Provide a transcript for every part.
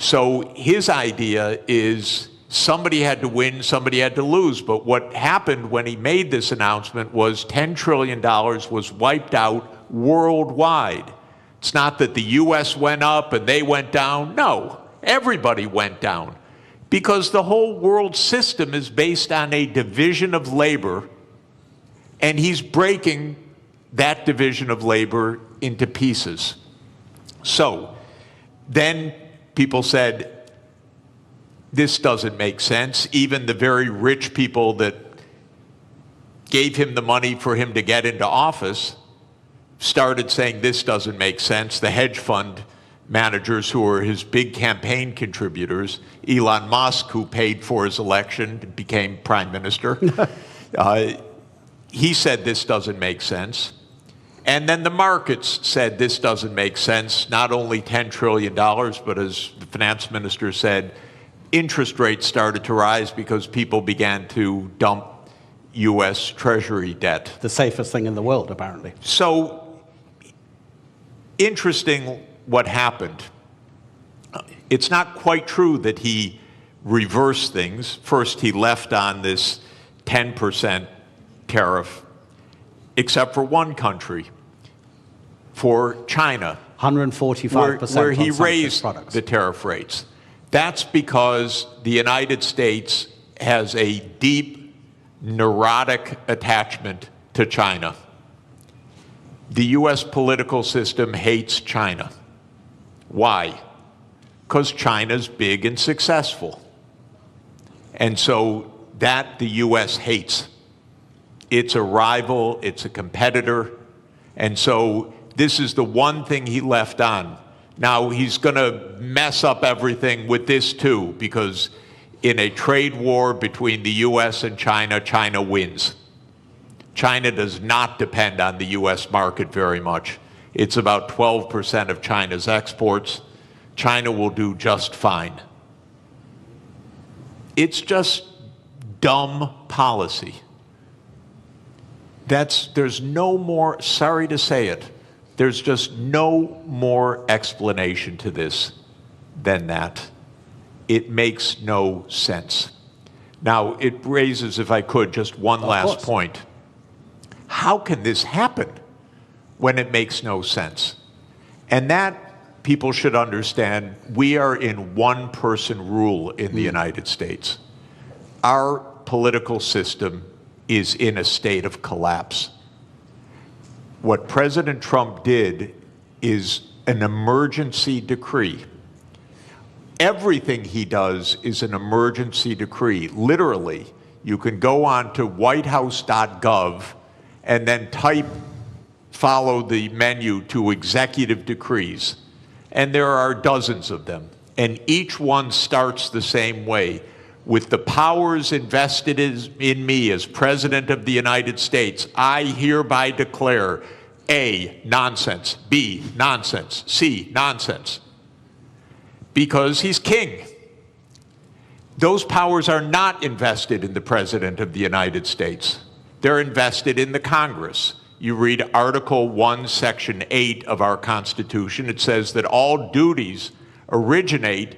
So his idea is somebody had to win, somebody had to lose. But what happened when he made this announcement was $10 trillion was wiped out worldwide. It's not that the US went up and they went down. No, everybody went down. Because the whole world system is based on a division of labor, and he's breaking that division of labor into pieces. So then people said, this doesn't make sense. Even the very rich people that gave him the money for him to get into office started saying this doesn't make sense. The hedge fund managers who were his big campaign contributors, Elon Musk, who paid for his election, became prime minister, he said this doesn't make sense. And then the markets said this doesn't make sense. Not only $10 trillion, but as the finance minister said, interest rates started to rise because people began to dump U.S. Treasury debt. The safest thing in the world, apparently. So, interesting what happened. It's not quite true that he reversed things. First, he left on this 10% tariff, except for one country, for China. 145% where he on some raised products. The tariff rates. That's because the United States has a deep, neurotic attachment to China. The U.S. political system hates China. Why? Because China's big and successful. And so that the U.S. hates. It's a rival, it's a competitor, and so this is the one thing he left on. Now he's going to mess up everything with this too, because in a trade war between the U.S. and China, China wins. China does not depend on the U.S. market very much. It's about 12% of China's exports. China will do just fine. It's just dumb policy. There's no more, sorry to say it, there's just no more explanation to this than that. It makes no sense. Now, it raises, if I could, just one last point. How can this happen when it makes no sense? And that, people should understand, we are in one-person rule in the United States. Our political system is in a state of collapse. What President Trump did is an emergency decree. Everything he does is an emergency decree. Literally, you can go on to whitehouse.gov and then follow the menu to executive decrees. And there are dozens of them. And each one starts the same way. With the powers invested in me as President of the United States, I hereby declare A, nonsense, B, nonsense, C, nonsense. Because he's king. Those powers are not invested in the President of the United States. They're invested in the Congress. You read Article 1, Section 8 of our Constitution. It says that all duties originate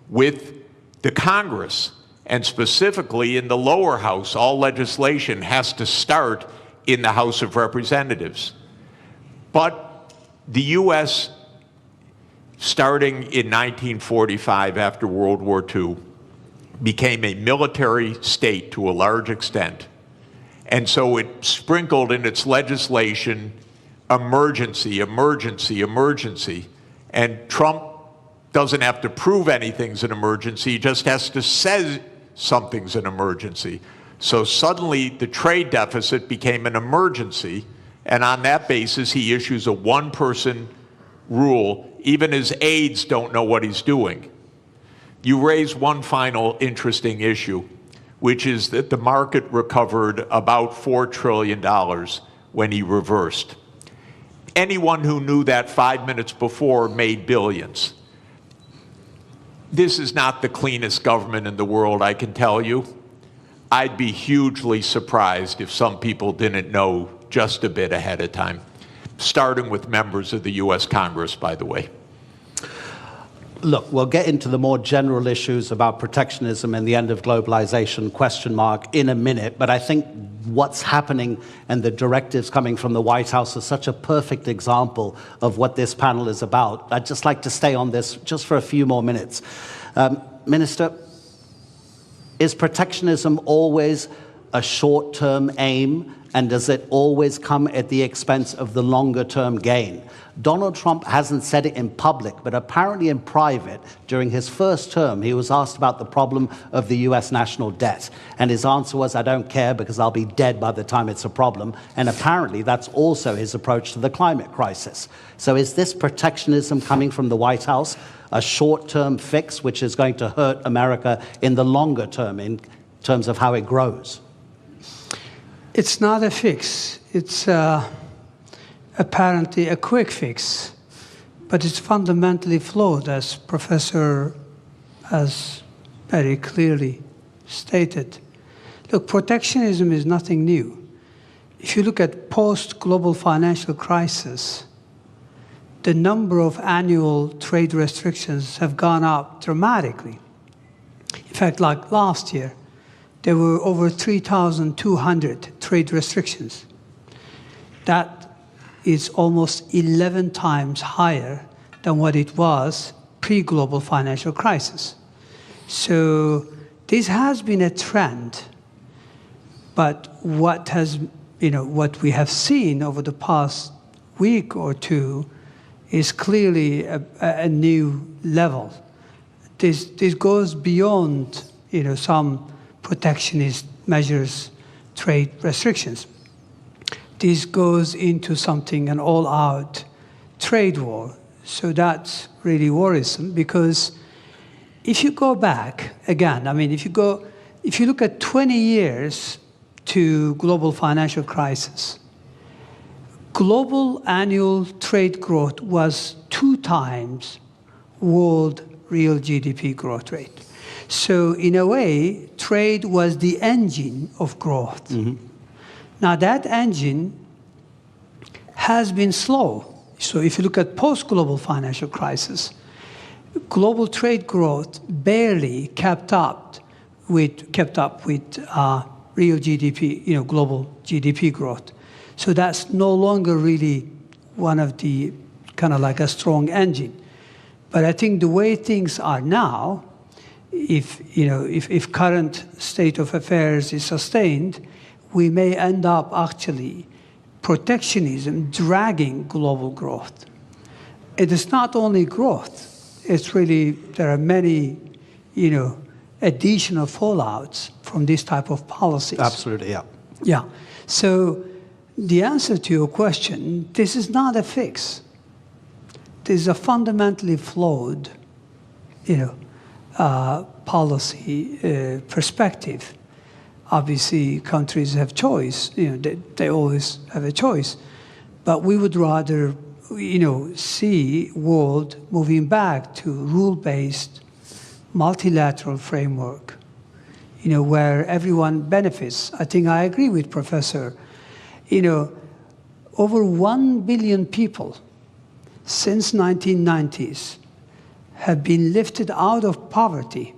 with the Congress. And specifically in the lower house, all legislation has to start in the House of Representatives. But the U.S., starting in 1945 after World War II, became a military state to a large extent. And so it sprinkled in its legislation emergency, emergency, emergency. And Trump doesn't have to prove anything's an emergency, he just has to say something's an emergency. So suddenly the trade deficit became an emergency, and on that basis he issues a one-person rule. Even his aides don't know what he's doing. You raise one final interesting issue, which is that the market recovered about $4 trillion when he reversed. Anyone who knew that 5 minutes before made billions. This is not the cleanest government in the world, I can tell you. I'd be hugely surprised if some people didn't know just a bit ahead of time, starting with members of the U.S. Congress, by the way. Look, we'll get into the more general issues about protectionism and the end of globalization in a minute, but I think what's happening and the directives coming from the White House is such a perfect example of what this panel is about. I'd just like to stay on this just for a few more minutes. Minister, is protectionism always a short-term aim, and does it always come at the expense of the longer-term gain? Donald Trump hasn't said it in public, but apparently in private, during his first term, he was asked about the problem of the US national debt. And his answer was, I don't care because I'll be dead by the time it's a problem. And apparently that's also his approach to the climate crisis. So is this protectionism coming from the White House a short-term fix which is going to hurt America in the longer term in terms of how it grows? It's not a fix. It's apparently a quick fix, but it's fundamentally flawed, as Professor has very clearly stated. Look, protectionism is nothing new. If you look at post-global financial crisis, the number of annual trade restrictions have gone up dramatically. In fact, like last year, there were over 3,200 trade restrictions. That is almost 11 times higher than what it was pre-global financial crisis. So this has been a trend, but what we have seen over the past week or two is clearly a new level. This goes beyond some protectionist measures, trade restrictions. This goes into something, an all-out trade war. So that's really worrisome, because if you go back, again, if you look at 20 years to global financial crisis, global annual trade growth was 2 times world real GDP growth rate. So in a way, trade was the engine of growth. Mm-hmm. Now that engine has been slow. So if you look at post-global financial crisis, global trade growth barely kept up with real GDP, global GDP growth. So that's no longer really one of the kind of like a strong engine. But I think the way things are now, if current state of affairs is sustained, we may end up actually protectionism dragging global growth. It is not only growth, it's really, there are many, additional fallouts from this type of policies. Absolutely, yeah. Yeah, so the answer to your question, this is not a fix. This is a fundamentally flawed, policy perspective. Obviously, countries have choice. They always have a choice. But we would rather, see world moving back to rule-based, multilateral framework, where everyone benefits. I think I agree with Professor. Over 1 billion people since 1990s have been lifted out of poverty,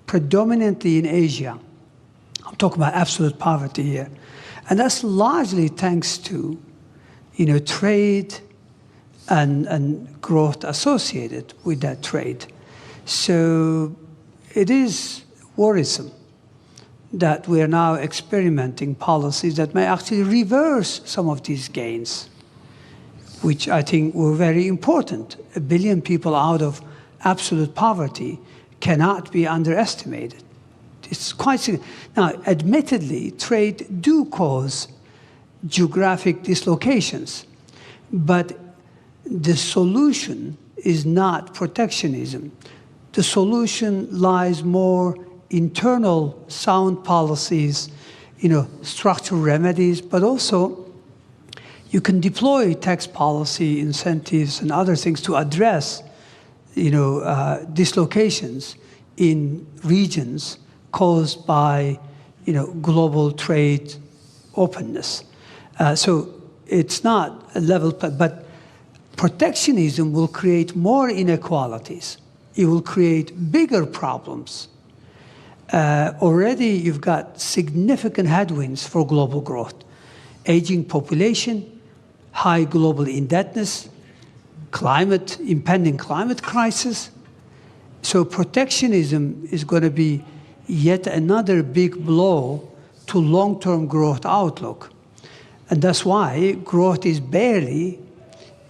predominantly in Asia. I'm talking about absolute poverty here. And that's largely thanks to, trade and growth associated with that trade. So it is worrisome that we are now experimenting policies that may actually reverse some of these gains, which I think were very important. 1 billion people out of absolute poverty cannot be underestimated. It's quite significant. Now, admittedly, trade do cause geographic dislocations, but the solution is not protectionism. The solution lies more internal sound policies, structural remedies, but also you can deploy tax policy incentives and other things to address, dislocations in regions caused by, global trade openness. So it's not a level, but protectionism will create more inequalities, it will create bigger problems. Already you've got significant headwinds for global growth. Aging population, high global indebtedness, impending climate crisis. So protectionism is going to be yet another big blow to long-term growth outlook. And that's why growth is barely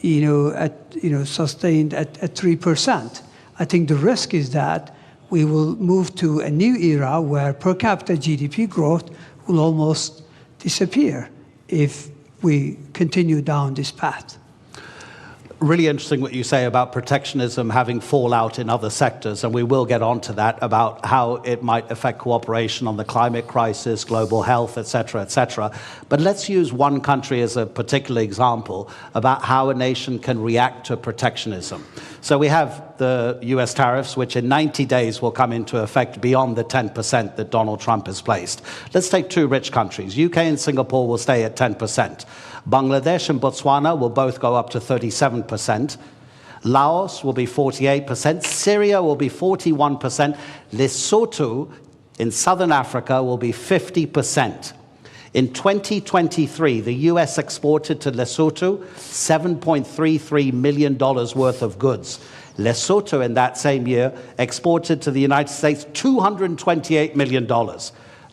sustained at 3%. I think the risk is that we will move to a new era where per capita GDP growth will almost disappear if we continue down this path. Really interesting what you say about protectionism having fallout in other sectors, and we will get on to that, about how it might affect cooperation on the climate crisis, global health, et cetera, et cetera. But let's use one country as a particular example about how a nation can react to protectionism. So we have the US tariffs, which in 90 days will come into effect beyond the 10% that Donald Trump has placed. Let's take two rich countries. UK and Singapore will stay at 10%. Bangladesh and Botswana will both go up to 37%. Laos will be 48%. Syria will be 41%. Lesotho in southern Africa will be 50%. In 2023, the US exported to Lesotho $7.33 million worth of goods. Lesotho in that same year exported to the United States $228 million.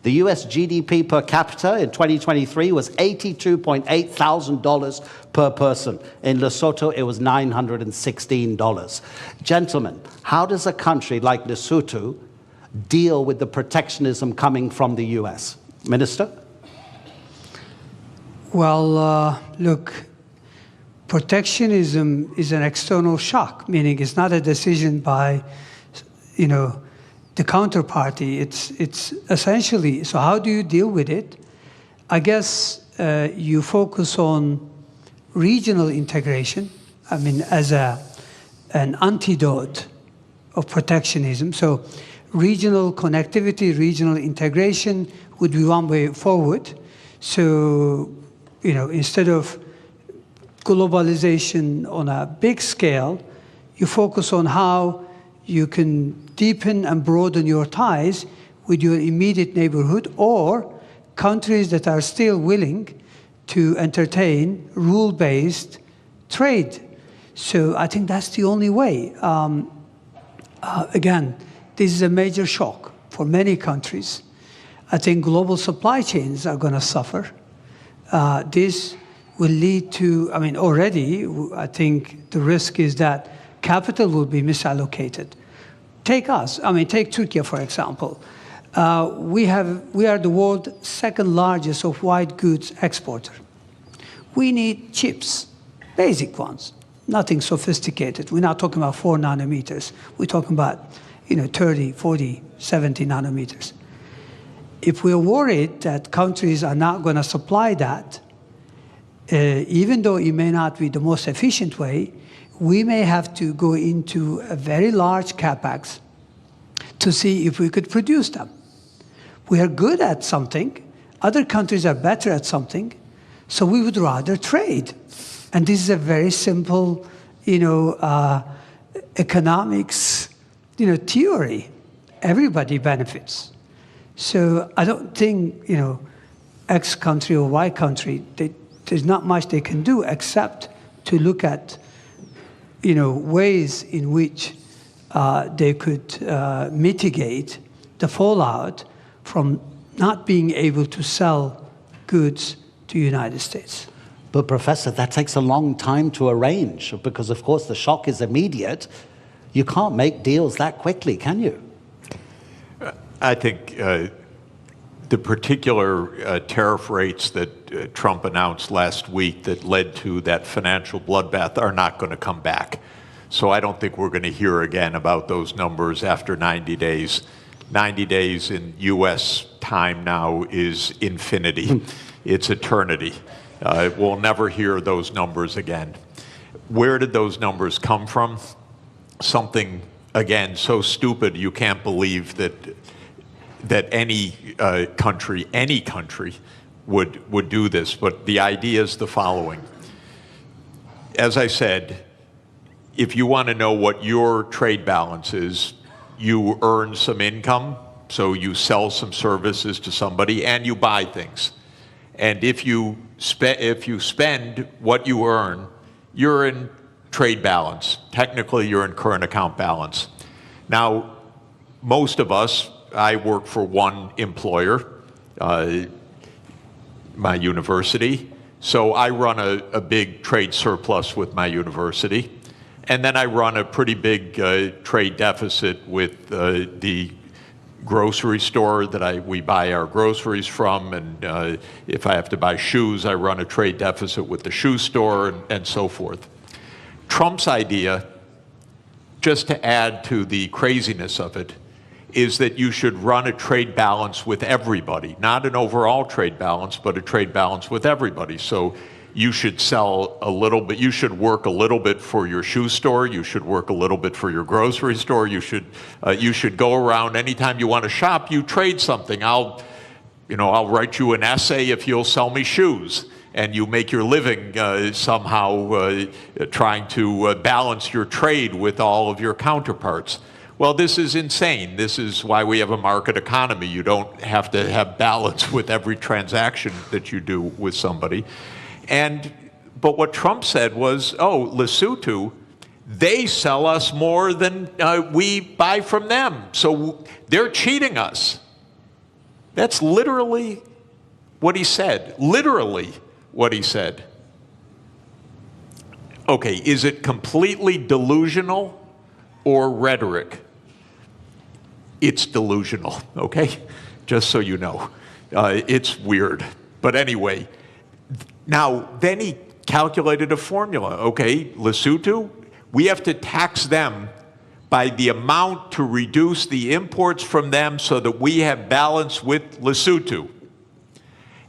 The US GDP per capita in 2023 was $82.8 thousand per person. In Lesotho, it was $916. Gentlemen, how does a country like Lesotho deal with the protectionism coming from the US? Minister? Well, look, protectionism is an external shock, meaning it's not a decision by, the counterparty. It's essentially, so how do you deal with it? I guess you focus on regional integration, as an antidote of protectionism. So regional connectivity, regional integration would be one way forward. So, instead of globalization on a big scale, you focus on how you can deepen and broaden your ties with your immediate neighborhood or countries that are still willing to entertain rule-based trade. So I think that's the only way. Again, this is a major shock for many countries. I think global supply chains are going to suffer. This will lead to, already, I think the risk is that capital will be misallocated. Take us, take Turkey, for example. We are the world's second largest of white goods exporter. We need chips, basic ones, nothing sophisticated. We're not talking about 4 nanometers. We're talking about 30, 40, 70 nanometers. If we're worried that countries are not going to supply that, even though it may not be the most efficient way, we may have to go into a very large capex to see if we could produce them. We are good at something. Other countries are better at something. So we would rather trade. And this is a very simple, economics, theory. Everybody benefits. So I don't think, X country or Y country, there's not much they can do except to look at, ways in which they could mitigate the fallout from not being able to sell goods to the United States. But Professor, that takes a long time to arrange because, of course, the shock is immediate. You can't make deals that quickly, can you? I think the particular tariff rates that Trump announced last week that led to that financial bloodbath are not going to come back. So I don't think we're going to hear again about those numbers after 90 days. 90 days in U.S. time now is infinity. It's eternity. We'll never hear those numbers again. Where did those numbers come from? Something, again, so stupid you can't believe that any country would do this. But the idea is the following. As I said, if you want to know what your trade balance is, you earn some income, so you sell some services to somebody and you buy things. And if you spend what you earn, you're in trade balance. Technically, you're in current account balance. Now, most of us, I work for one employer, my university. So I run a big trade surplus with my university. And then I run a pretty big trade deficit with the grocery store that we buy our groceries from. And if I have to buy shoes, I run a trade deficit with the shoe store and so forth. Trump's idea, just to add to the craziness of it, is that you should run a trade balance with everybody, not an overall trade balance, but a trade balance with everybody. So you should sell a little bit, you should work a little bit for your shoe store, you should work a little bit for your grocery store, you should go around anytime you want to shop, you trade something. I'll write you an essay if you'll sell me shoes. And you make your living somehow trying to balance your trade with all of your counterparts. Well, this is insane. This is why we have a market economy. You don't have to have balance with every transaction that you do with somebody. But what Trump said was, oh, Lesotho, they sell us more than we buy from them. So they're cheating us. That's literally what he said. Literally what he said. Okay, is it completely delusional or rhetoric? It's delusional, okay? Just so you know. It's weird. But anyway, now then he calculated a formula. Okay, Lesotho, we have to tax them by the amount to reduce the imports from them so that we have balance with Lesotho.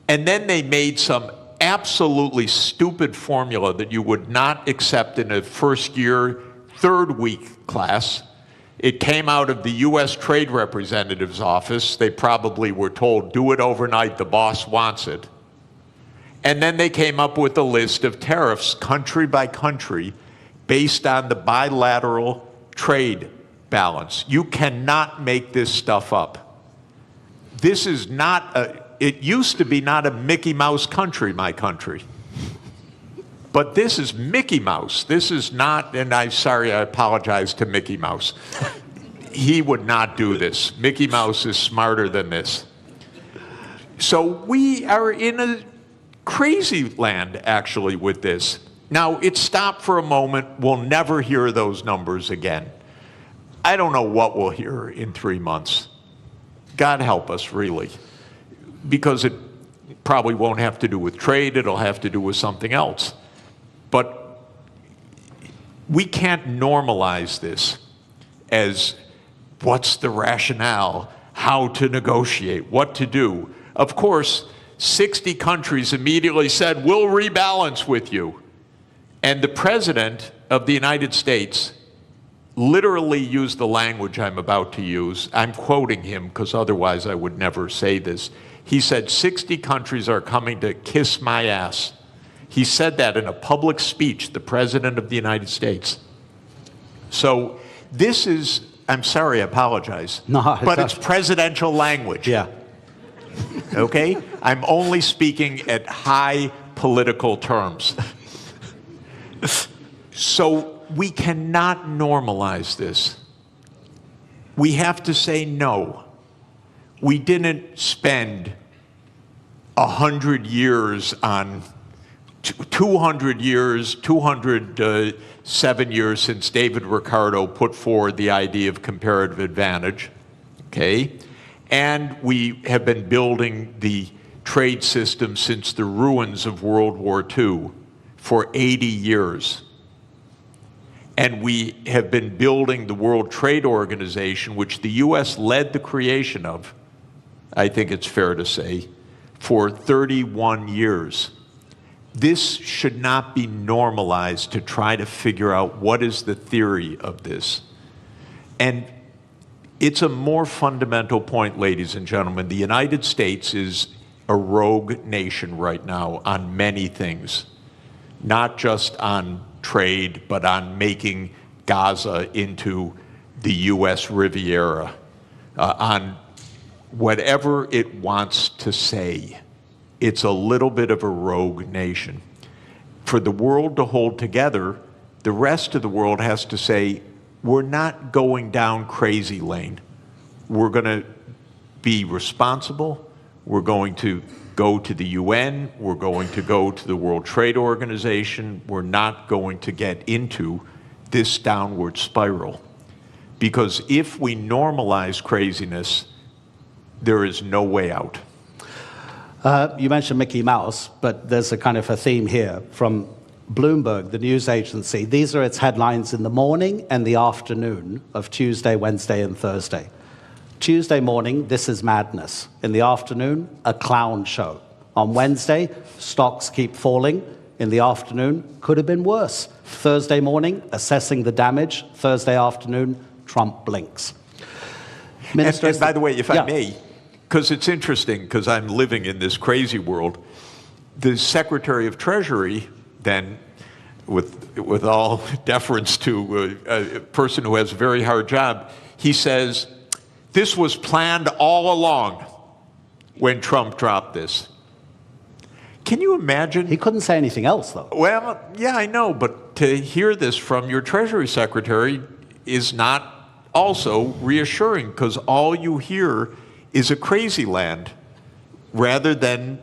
And then they made some absolutely stupid formula that you would not accept in a first year, third week class. It came out of the US Trade Representative's office. They probably were told, do it overnight, the boss wants it. And then they came up with a list of tariffs, country by country, based on the bilateral trade balance. You cannot make this stuff up. This is not it used to be not a Mickey Mouse country, my country. But this is Mickey Mouse. This is not, and I apologize to Mickey Mouse. He would not do this. Mickey Mouse is smarter than this. So we are in a crazy land, actually, with this. Now, it stopped for a moment. We'll never hear those numbers again. I don't know what we'll hear in 3 months. God help us, really. Because it probably won't have to do with trade. It'll have to do with something else. But we can't normalize this as what's the rationale, how to negotiate, what to do. Of course, 60 countries immediately said, we'll rebalance with you. And the President of the United States literally used the language I'm about to use. I'm quoting him because otherwise I would never say this. He said, 60 countries are coming to kiss my ass. He said that in a public speech, the President of the United States. So this is, I'm sorry, I apologize. No, but it's presidential language. Yeah. Okay? I'm only speaking at high political terms. So we cannot normalize this. We have to say no. We didn't spend 100 years on 200 years, 207 years since David Ricardo put forward the idea of comparative advantage, okay? And we have been building the trade system since the ruins of World War II for 80 years. And we have been building the World Trade Organization, which the US led the creation of, I think it's fair to say, for 31 years. This should not be normalized to try to figure out what is the theory of this. And it's a more fundamental point, ladies and gentlemen. The United States is a rogue nation right now on many things, not just on trade, but on making Gaza into the U.S. Riviera, on whatever it wants to say. It's a little bit of a rogue nation. For the world to hold together, the rest of the world has to say, we're not going down crazy lane. We're going to be responsible. We're going to go to the UN. We're going to go to the World Trade Organization. We're not going to get into this downward spiral. Because if we normalize craziness, there is no way out. You mentioned Mickey Mouse, but there's a kind of a theme here from Bloomberg, the news agency. These are its headlines in the morning and the afternoon of Tuesday, Wednesday, and Thursday. Tuesday morning, this is madness. In the afternoon, a clown show. On Wednesday, stocks keep falling. In the afternoon, could have been worse. Thursday morning, assessing the damage. Thursday afternoon, Trump blinks. Minister, and by the way, if I may, because it's interesting, because I'm living in this crazy world, the Secretary of Treasury then, with all deference to a person who has a very hard job, he says, this was planned all along when Trump dropped this. Can you imagine? He couldn't say anything else, though. Well, yeah, I know, but to hear this from your Treasury Secretary is not also reassuring, because all you hear is a crazy land rather than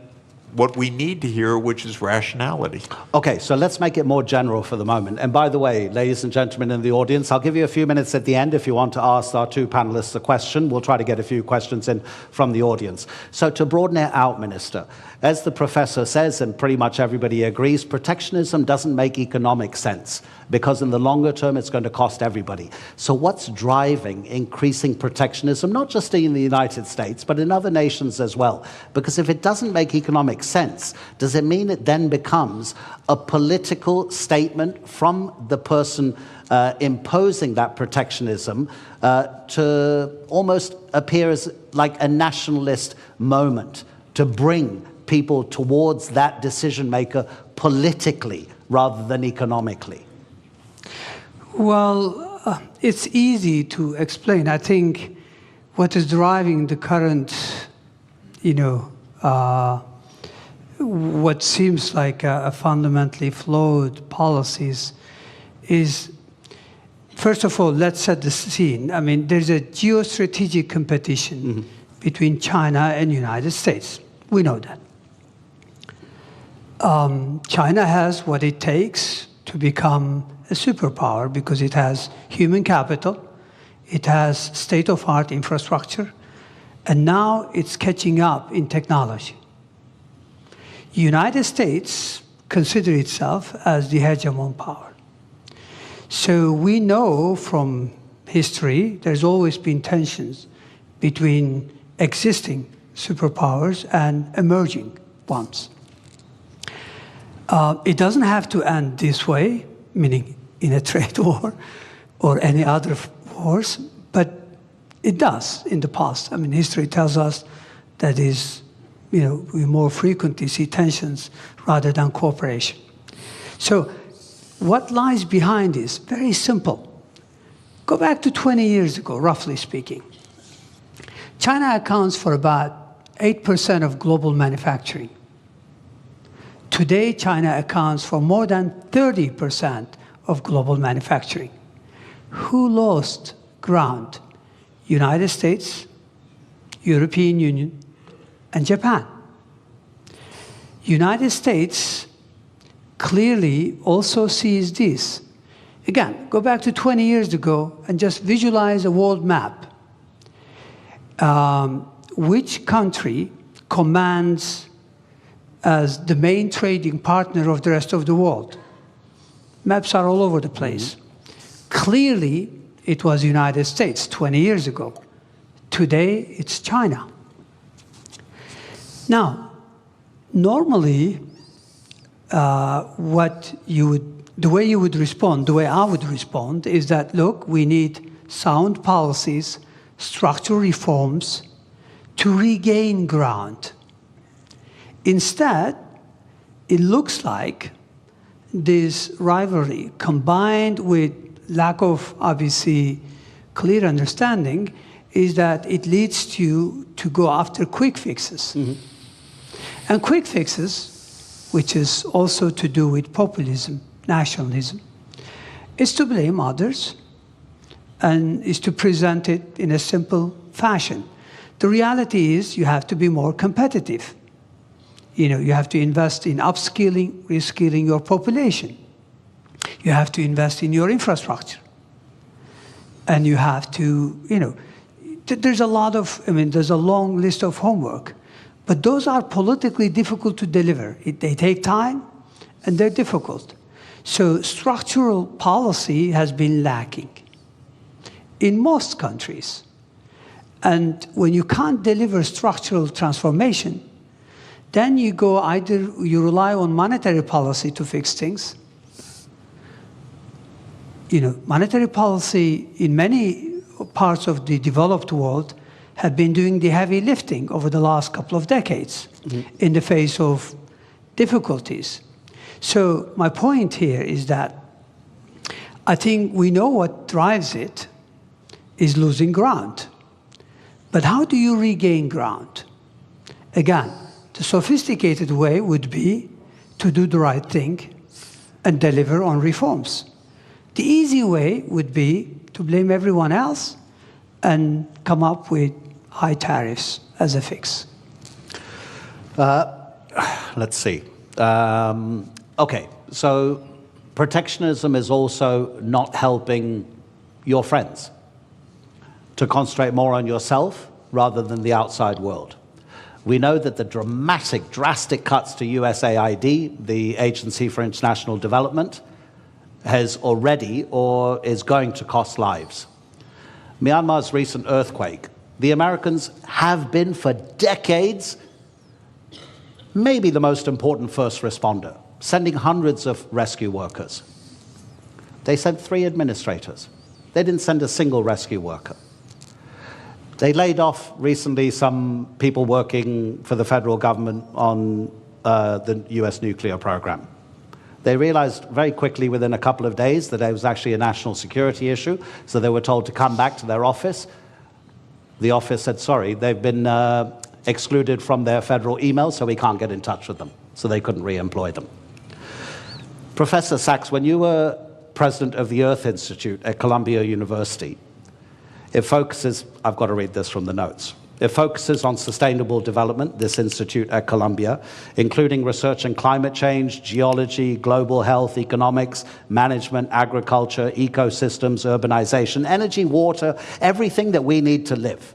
what we need to hear, which is rationality. Okay, so let's make it more general for the moment. And by the way, ladies and gentlemen in the audience, I'll give you a few minutes at the end if you want to ask our two panelists a question. We'll try to get a few questions in from the audience. So to broaden it out, Minister, as the professor says, and pretty much everybody agrees, protectionism doesn't make economic sense because in the longer term, it's going to cost everybody. So what's driving increasing protectionism, not just in the United States, but in other nations as well? Because if it doesn't make economic sense, does it mean it then becomes a political statement from the person imposing that protectionism to almost appear as like a nationalist moment to bring people towards that decision maker politically rather than economically? Well, it's easy to explain. I think what is driving the current, what seems like a fundamentally flawed policies is, first of all, let's set the scene. I mean, there's a geostrategic competition between China and the United States. We know that. China has what it takes to become a superpower because it has human capital, it has state-of-the-art infrastructure, and now it's catching up in technology. United States consider itself as the hegemon power. So we know from history there's always been tensions between existing superpowers and emerging ones. It doesn't have to end this way, meaning in a trade war or any other wars, but it does in the past. I mean, history tells us that we more frequently see tensions rather than cooperation. So what lies behind this? Very simple. Go back to 20 years ago, roughly speaking. China accounts for about 8% of global manufacturing. Today, China accounts for more than 30% of global manufacturing. Who lost ground? United States, European Union, and Japan. United States clearly also sees this. Again, go back to 20 years ago and just visualize a world map. Which country commands as the main trading partner of the rest of the world? Maps are all over the place. Clearly, it was the United States 20 years ago. Today, it's China. Now, normally, the way you would respond, the way I would respond, is that, look, we need sound policies, structural reforms to regain ground. Instead, it looks like this rivalry combined with lack of, obviously, clear understanding is that it leads you to go after quick fixes. And quick fixes, which is also to do with populism, nationalism, is to blame others and is to present it in a simple fashion. The reality is you have to be more competitive. You have to invest in upskilling, reskilling your population. You have to invest in your infrastructure. And you have to, there's a lot of, there's a long list of homework. But those are politically difficult to deliver. They take time, and they're difficult. So structural policy has been lacking in most countries. And when you can't deliver structural transformation, then you you rely on monetary policy to fix things. Monetary policy in many parts of the developed world have been doing the heavy lifting over the last couple of decades in the face of difficulties. So my point here is that I think we know what drives it is losing ground. But how do you regain ground? Again, the sophisticated way would be to do the right thing and deliver on reforms. The easy way would be to blame everyone else and come up with high tariffs as a fix. Let's see. Okay, so protectionism is also not helping your friends to concentrate more on yourself rather than the outside world. We know that the drastic cuts to USAID, the Agency for International Development, has already or is going to cost lives. Myanmar's recent earthquake, the Americans have been for decades maybe the most important first responder, sending hundreds of rescue workers. They sent 3 administrators. They didn't send a single rescue worker. They laid off recently some people working for the federal government on the US nuclear program. They realized very quickly within a couple of days that it was actually a national security issue, so they were told to come back to their office. The office said, sorry, they've been excluded from their federal emails, so we can't get in touch with them. So they couldn't re-employ them. Professor Sachs, when you were president of the Earth Institute at Columbia University, it focuses, I've got to read this from the notes. It focuses on sustainable development, this institute at Columbia, including research in climate change, geology, global health, economics, management, agriculture, ecosystems, urbanization, energy, water, everything that we need to live.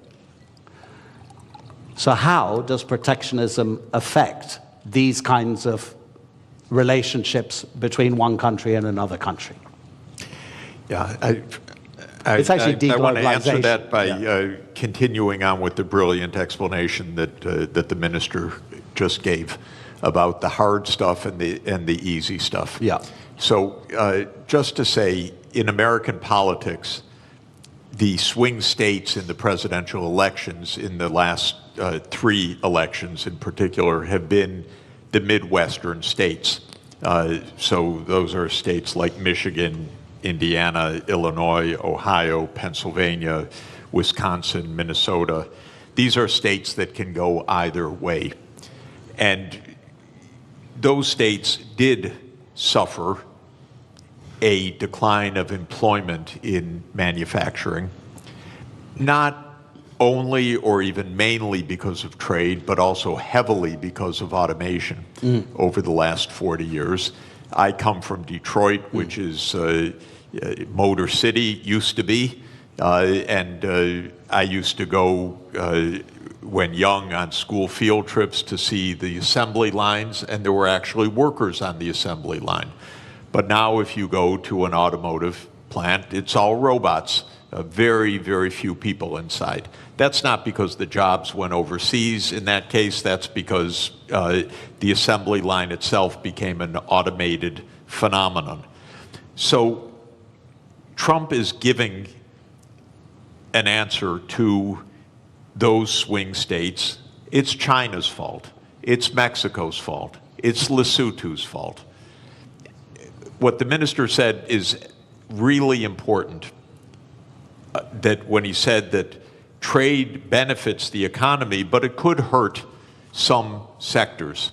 So how does protectionism affect these kinds of relationships between one country and another country? Yeah, It's actually de-globalization. I want to answer that by continuing on with the brilliant explanation that that the minister just gave about the hard stuff and the easy stuff. Yeah. So just to say, in American politics, the swing states in the presidential elections in the last 3 elections in particular have been the Midwestern states. So those are states like Michigan, Indiana, Illinois, Ohio, Pennsylvania, Wisconsin, Minnesota. These are states that can go either way. And those states did suffer a decline of employment in manufacturing, not only or even mainly because of trade, but also heavily because of automation over the last 40 years. I come from Detroit, which is Motor City, used to be, and I used to go when young on school field trips to see the assembly lines, and there were actually workers on the assembly line. But now if you go to an automotive plant, it's all robots, very, very few people inside. That's not because the jobs went overseas. In that case, that's because the assembly line itself became an automated phenomenon. So Trump is giving an answer to those swing states. It's China's fault. It's Mexico's fault. It's Lesotho's fault. What the minister said is really important that when he said that trade benefits the economy, but it could hurt some sectors.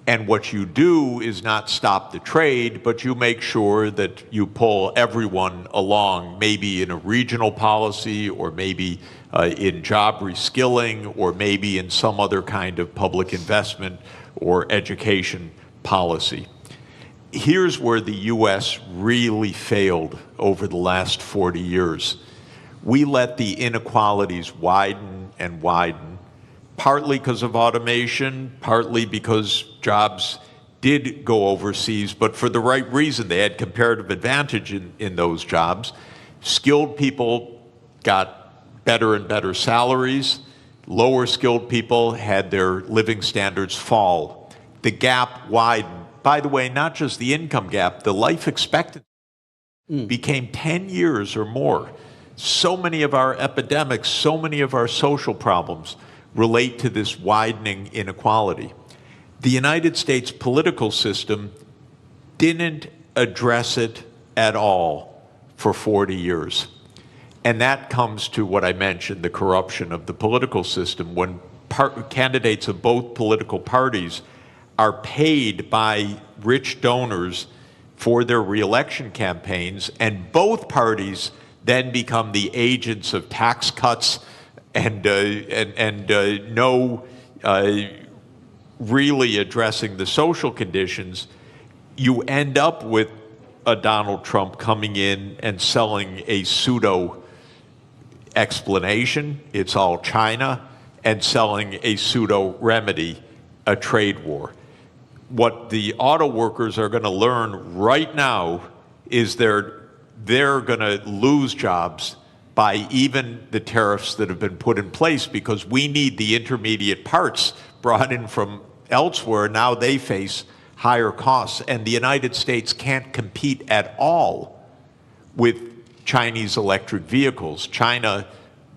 And what you do is not stop the trade, but you make sure that you pull everyone along, maybe in a regional policy, or maybe in job reskilling, or maybe in some other kind of public investment or education policy. Here's where the U.S. really failed over the last 40 years. We let the inequalities widen and widen, partly because of automation, partly because jobs did go overseas, but for the right reason. They had comparative advantage in those jobs. Skilled people got better and better salaries. Lower skilled people had their living standards fall. The gap widened. By the way, not just the income gap, the life expectancy became 10 years or more. So many of our epidemics, so many of our social problems relate to this widening inequality. The United States political system didn't address it at all for 40 years. And that comes to what I mentioned, the corruption of the political system. When candidates of both political parties are paid by rich donors for their reelection campaigns, and both parties then become the agents of tax cuts and no really addressing the social conditions, you end up with a Donald Trump coming in and selling a pseudo explanation, it's all China, and selling a pseudo remedy, a trade war. What the auto workers are going to learn right now is they're going to lose jobs by even the tariffs that have been put in place, because we need the intermediate parts brought in from elsewhere. Now they face higher costs, and the United States can't compete at all with Chinese electric vehicles. The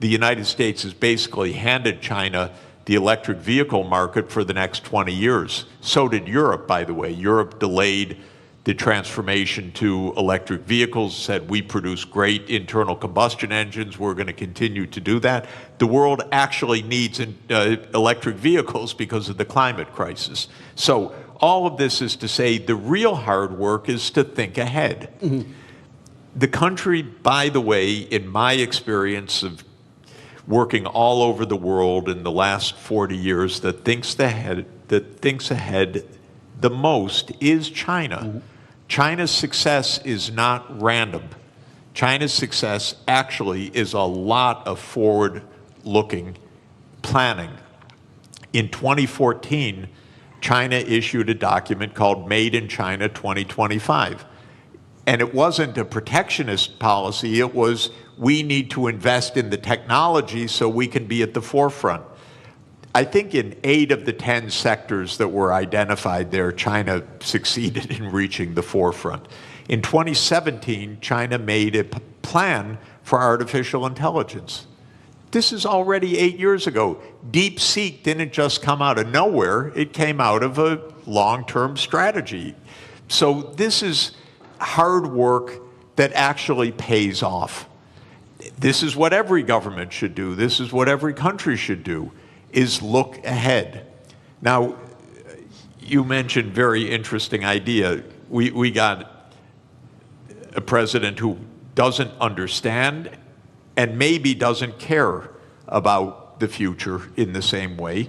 United States has basically handed China the electric vehicle market for the next 20 years. So did Europe, by the way. Europe delayed the transformation to electric vehicles, said we produce great internal combustion engines, we're going to continue to do that. The world actually needs electric vehicles because of the climate crisis. So all of this is to say the real hard work is to think ahead. Mm-hmm. The country, by the way, in my experience of working all over the world in the last 40 years, that thinks ahead the most is China. Mm-hmm. China's success is not random. China's success actually is a lot of forward-looking planning. In 2014, China issued a document called Made in China 2025. And it wasn't a protectionist policy, it was we need to invest in the technology so we can be at the forefront. I think in 8 of the 10 sectors that were identified there, China succeeded in reaching the forefront. In 2017, China made a plan for artificial intelligence. This is already 8 years ago. DeepSeek didn't just come out of nowhere, it came out of a long-term strategy. So this is hard work that actually pays off. This is what every government should do. This is what every country should do, is look ahead. Now, you mentioned very interesting idea. We got a president who doesn't understand and maybe doesn't care about the future in the same way.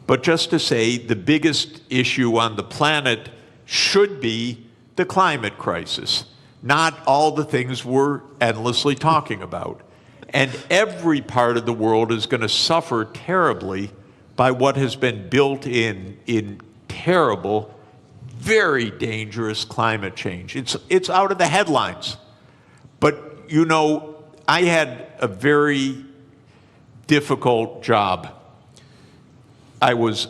But just to say, the biggest issue on the planet should be the climate crisis, not all the things we're endlessly talking about. And every part of the world is going to suffer terribly by what has been built in terrible, very dangerous climate change. It's out of the headlines. But, you know, I had a very difficult job. I was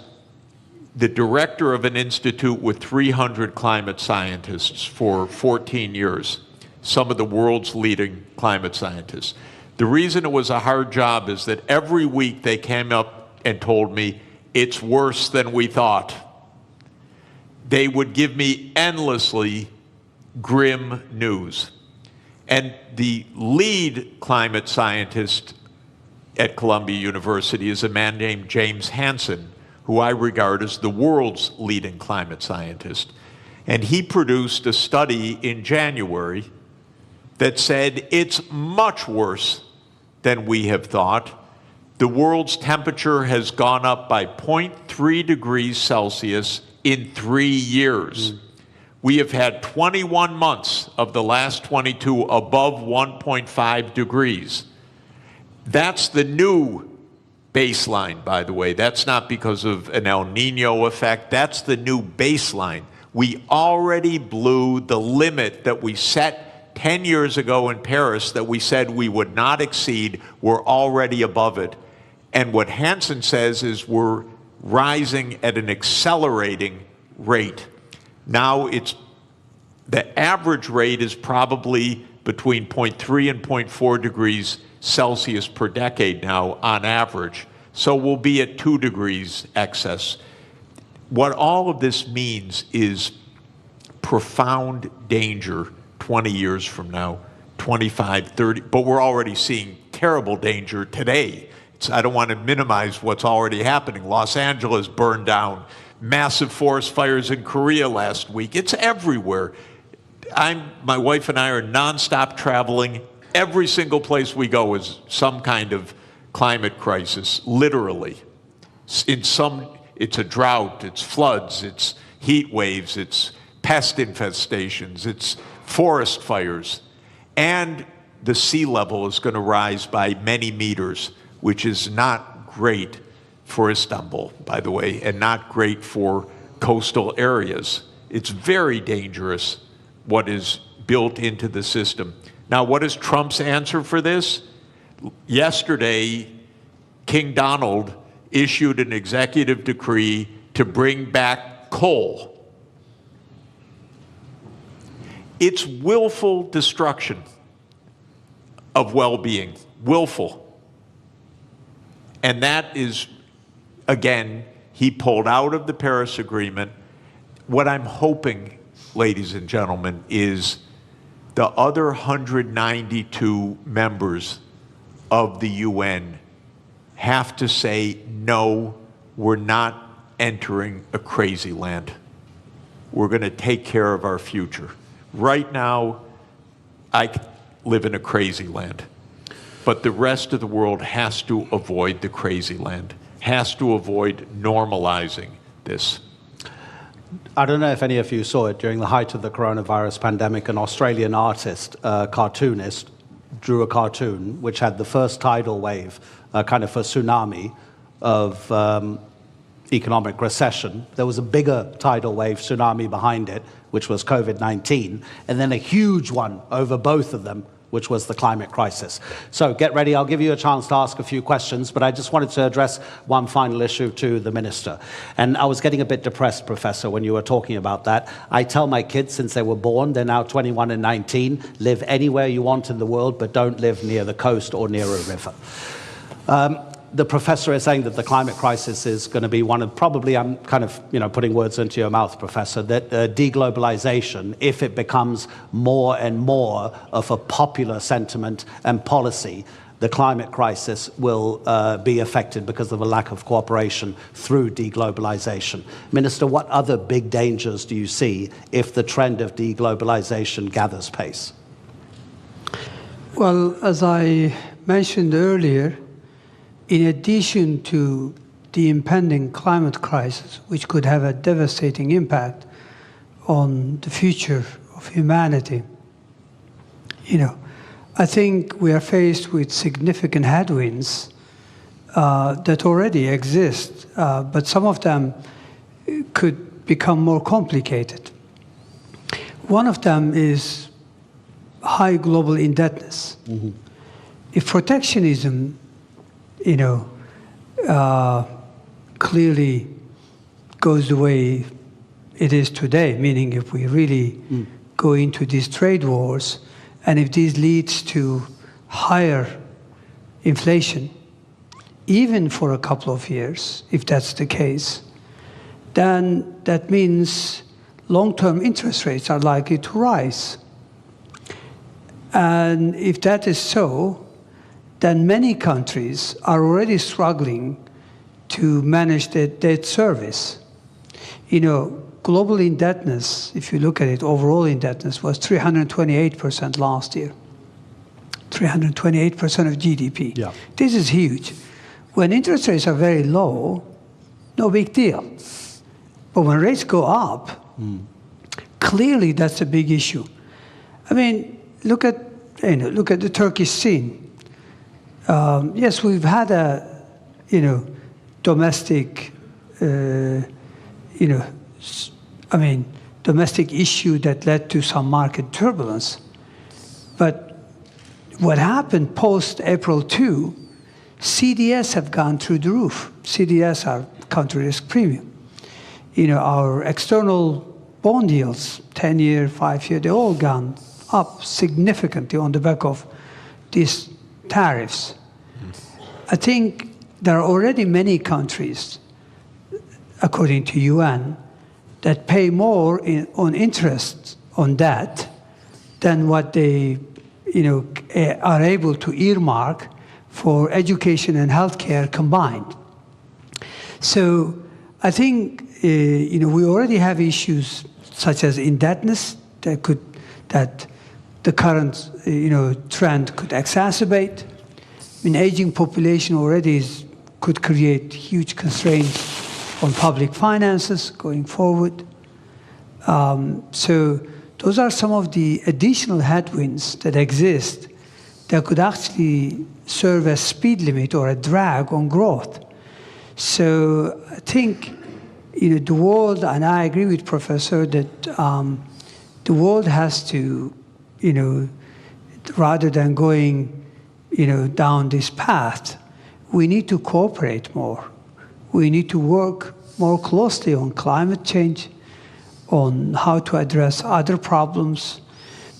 the director of an institute with 300 climate scientists for 14 years, some of the world's leading climate scientists. The reason it was a hard job is that every week they came up and told me, it's worse than we thought. They would give me endlessly grim news. And the lead climate scientist at Columbia University is a man named James Hansen, who I regard as the world's leading climate scientist. And he produced a study in January that said it's much worse than we have thought. The world's temperature has gone up by 0.3 degrees Celsius in 3 years. We have had 21 months of the last 22 above 1.5 degrees. That's the new baseline, by the way. That's not because of an El Nino effect. That's the new baseline. We already blew the limit that we set 10 years ago in Paris that we said we would not exceed. We're already above it. And what Hansen says is we're rising at an accelerating rate. Now the average rate is probably between 0.3 and 0.4 degrees Celsius per decade now on average. So we'll be at 2 degrees excess. What all of this means is profound danger 20 years from now, 25, 30, but we're already seeing terrible danger today. I don't want to minimize what's already happening. Los Angeles burned down, massive forest fires in Korea last week. It's everywhere. My wife and I are nonstop traveling. Every single place we go is some kind of climate crisis, literally. It's a drought, it's floods, it's heat waves, it's pest infestations, it's forest fires. And the sea level is going to rise by many meters, which is not great for Istanbul, by the way, and not great for coastal areas. It's very dangerous what is built into the system. Now, what is Trump's answer for this? Yesterday, King Donald issued an executive decree to bring back coal. It's willful destruction of well-being, willful. And that is, again, he pulled out of the Paris Agreement. What I'm hoping, ladies and gentlemen, is the other 192 members of the UN have to say, no, we're not entering a crazy land. We're going to take care of our future. Right now, I live in a crazy land. But the rest of the world has to avoid the crazy land, has to avoid normalizing this. I don't know if any of you saw it during the height of the coronavirus pandemic. An Australian artist, cartoonist, drew a cartoon which had the first tidal wave, kind of a tsunami of economic recession. There was a bigger tidal wave tsunami behind it, which was COVID-19, and then a huge one over both of them, which was the climate crisis. So get ready, I'll give you a chance to ask a few questions, but I just wanted to address one final issue to the minister. And I was getting a bit depressed, Professor, when you were talking about that. I tell my kids since they were born, they're now 21 and 19, live anywhere you want in the world, but don't live near the coast or near a river. The professor is saying that the climate crisis is going to be one of, probably, I'm kind of, putting words into your mouth, Professor, that de-globalization, if it becomes more and more of a popular sentiment and policy, the climate crisis will be affected because of a lack of cooperation through de-globalization. Minister, what other big dangers do you see if the trend of de-globalization gathers pace? Well, as I mentioned earlier, in addition to the impending climate crisis, which could have a devastating impact on the future of humanity, I think we are faced with significant headwinds that already exist, but some of them could become more complicated. One of them is high global indebtedness. Mm-hmm. If protectionism clearly goes the way it is today, meaning if we really go into these trade wars, and if this leads to higher inflation, even for a couple of years, if that's the case, then that means long-term interest rates are likely to rise. And if that is so, then many countries are already struggling to manage their debt service. You know, global indebtedness, if you look at it, overall indebtedness was 328% last year. 328% of GDP. Yeah. This is huge. When interest rates are very low, no big deal. But when rates go up, clearly that's a big issue. I mean, look at the Turkish scene. Yes, we've had a domestic domestic issue that led to some market turbulence. But what happened post-April 2, CDS have gone through the roof. CDS are country risk premium. You know, our external bond yields, 10-year, 5-year, they all gone up significantly on the back of these tariffs. I think there are already many countries, according to UN, that pay more on interest on that than what they are able to earmark for education and healthcare combined. So I think we already have issues such as indebtedness that the current trend could exacerbate. I mean, aging population already could create huge constraints on public finances going forward. So those are some of the additional headwinds that exist that could actually serve as speed limit or a drag on growth. So I think the world, and I agree with Professor that the world has to, rather than going down this path, we need to cooperate more. We need to work more closely on climate change, on how to address other problems,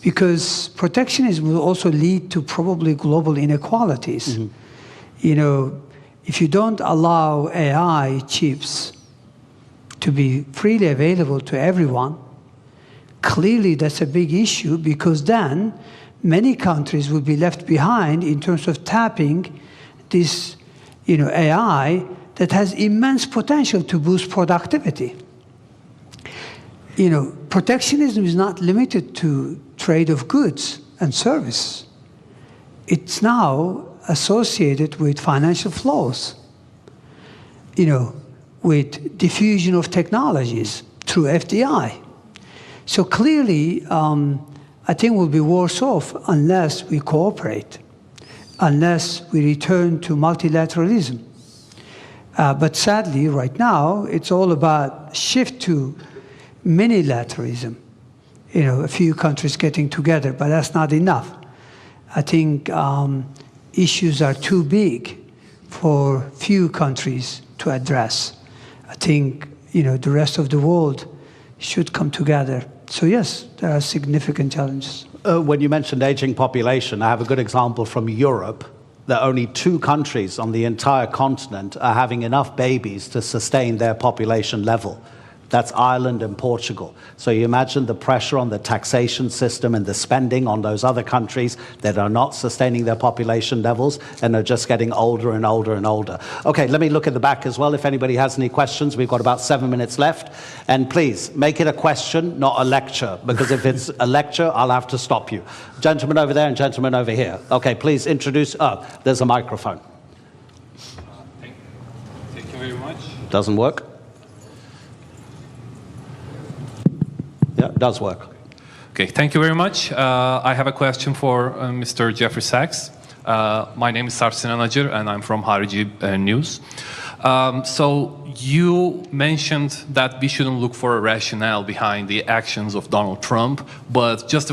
because protectionism will also lead to probably global inequalities. Mm-hmm. If you don't allow AI chips to be freely available to everyone, clearly that's a big issue, because then many countries will be left behind in terms of tapping this AI that has immense potential to boost productivity. Protectionism is not limited to trade of goods and service. It's now associated with financial flows, with diffusion of technologies through FDI. So clearly, I think we'll be worse off unless we cooperate, unless we return to multilateralism. But sadly, right now, it's all about shift to minilateralism. A few countries getting together, but that's not enough. I think issues are too big for few countries to address. I think the rest of the world should come together. So yes, there are significant challenges. When you mentioned aging population, I have a good example from Europe, that only 2 countries on the entire continent are having enough babies to sustain their population level. That's Ireland and Portugal. So you imagine the pressure on the taxation system and the spending on those other countries that are not sustaining their population levels and are just getting older and older and older. Okay, let me look at the back as well if anybody has any questions. We've got about 7 minutes left. And please, make it a question, not a lecture, because if it's a lecture, I'll have to stop you. Gentleman over there and gentleman over here. Okay, please introduce, there's a microphone. Thank you very much. Doesn't work? Yeah, it does work. Okay, thank you very much. I have a question for Mr. Jeffrey Sachs. My name is Sarp Sinan Acar, and I'm from Harici News. So you mentioned that we shouldn't look for a rationale behind the actions of Donald Trump, but just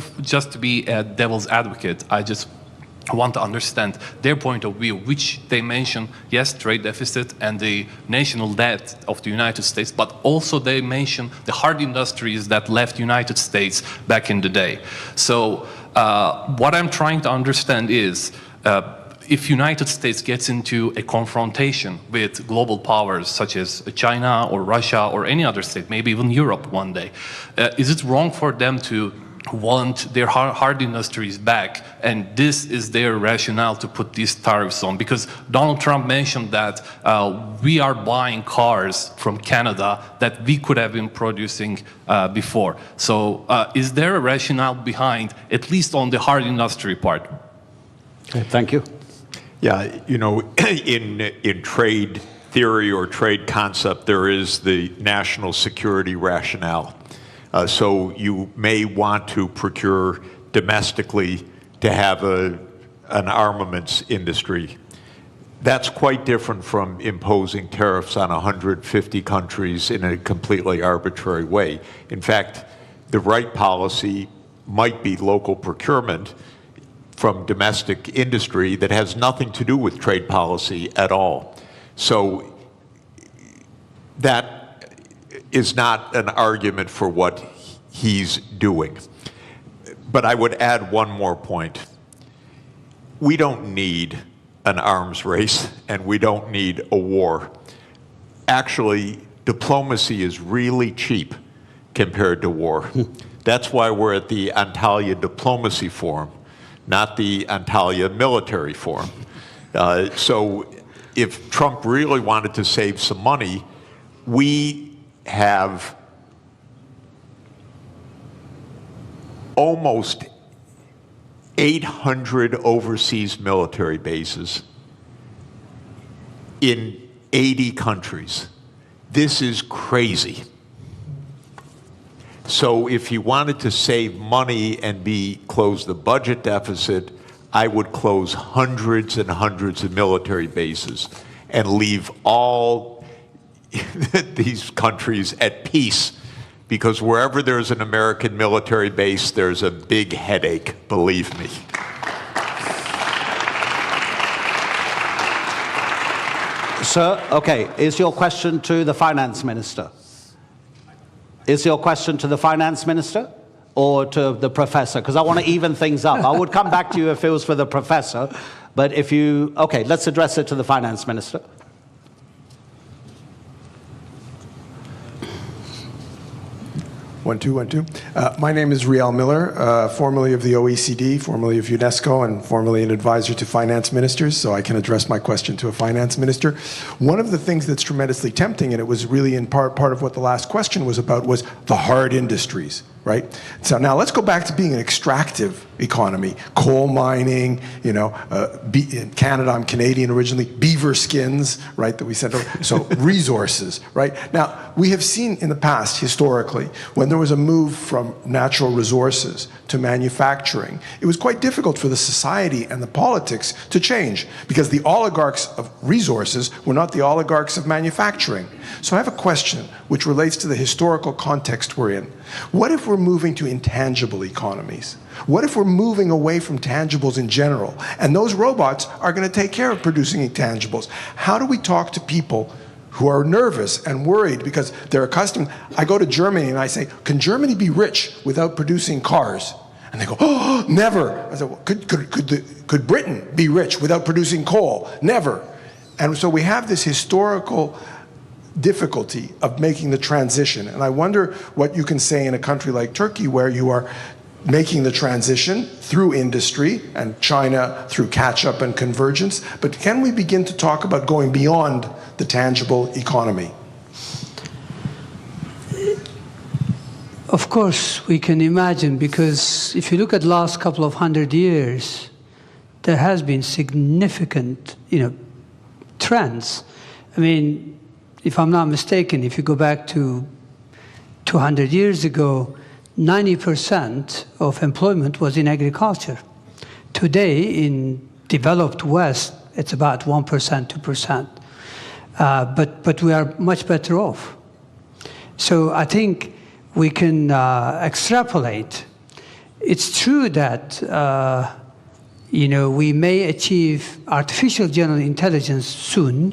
to be a devil's advocate, I just want to understand their point of view, which they mention, yes, trade deficit and the national debt of the United States, but also they mention the hard industries that left United States back in the day. So what I'm trying to understand is, if United States gets into a confrontation with global powers such as China or Russia or any other state, maybe even Europe one day, is it wrong for them to want their hard industries back, and this is their rationale to put these tariffs on. Because Donald Trump mentioned that we are buying cars from Canada that we could have been producing before. So is there a rationale behind, at least on the hard industry part? Okay, thank you. Yeah, you know, in trade theory or trade concept, there is the national security rationale. So you may want to procure domestically to have an armaments industry. That's quite different from imposing tariffs on 150 countries in a completely arbitrary way. In fact, the right policy might be local procurement from domestic industry that has nothing to do with trade policy at all. So that is not an argument for what he's doing. But I would add one more point. We don't need an arms race, and we don't need a war. Actually, diplomacy is really cheap compared to war. That's why we're at the Antalya Diplomacy Forum, not the Antalya Military Forum. So if Trump really wanted to save some money, we have almost 800 overseas military bases in 80 countries. This is crazy. So if he wanted to save money and close the budget deficit, I would close hundreds and hundreds of military bases and leave all these countries at peace, because wherever there's an American military base, there's a big headache, believe me. Sir, okay, is your question to the finance minister? Is your question to the finance minister or to the professor? Because I want to even things up. I would come back to you if it was for the professor, but if you, okay, let's address it to the finance minister. 1, 2, 1, 2. My name is Riel Miller, formerly of the OECD, formerly of UNESCO, and formerly an advisor to finance ministers, so I can address my question to a finance minister. One of the things that's tremendously tempting, and it was really in part of what the last question was about, was the hard industries, right? So now let's go back to being an extractive economy. Coal mining, you know, in Canada, I'm Canadian originally, beaver skins, right, that we sent over. So resources, right? Now, we have seen in the past, historically, when there was a move from natural resources to manufacturing, it was quite difficult for the society and the politics to change, because the oligarchs of resources were not the oligarchs of manufacturing. So I have a question which relates to the historical context we're in. What if we're moving to intangible economies? What if we're moving away from tangibles in general, and those robots are going to take care of producing intangibles? How do we talk to people who are nervous and worried because they're accustomed? I go to Germany and I say, can Germany be rich without producing cars? And they go, oh, never. I said, well, could Britain be rich without producing coal? Never. And so we have this historical difficulty of making the transition. And I wonder what you can say in a country like Turkey, where you are making the transition through industry, and China through catch-up and convergence. But can we begin to talk about going beyond the tangible economy? Of course, we can imagine, because if you look at the last couple of 100 years, there has been significant, trends. I mean, if I'm not mistaken, if you go back to 200 years ago, 90% of employment was in agriculture. Today, in developed West, it's about 1%, 2%. But we are much better off. So I think we can extrapolate. It's true that we may achieve artificial general intelligence soon,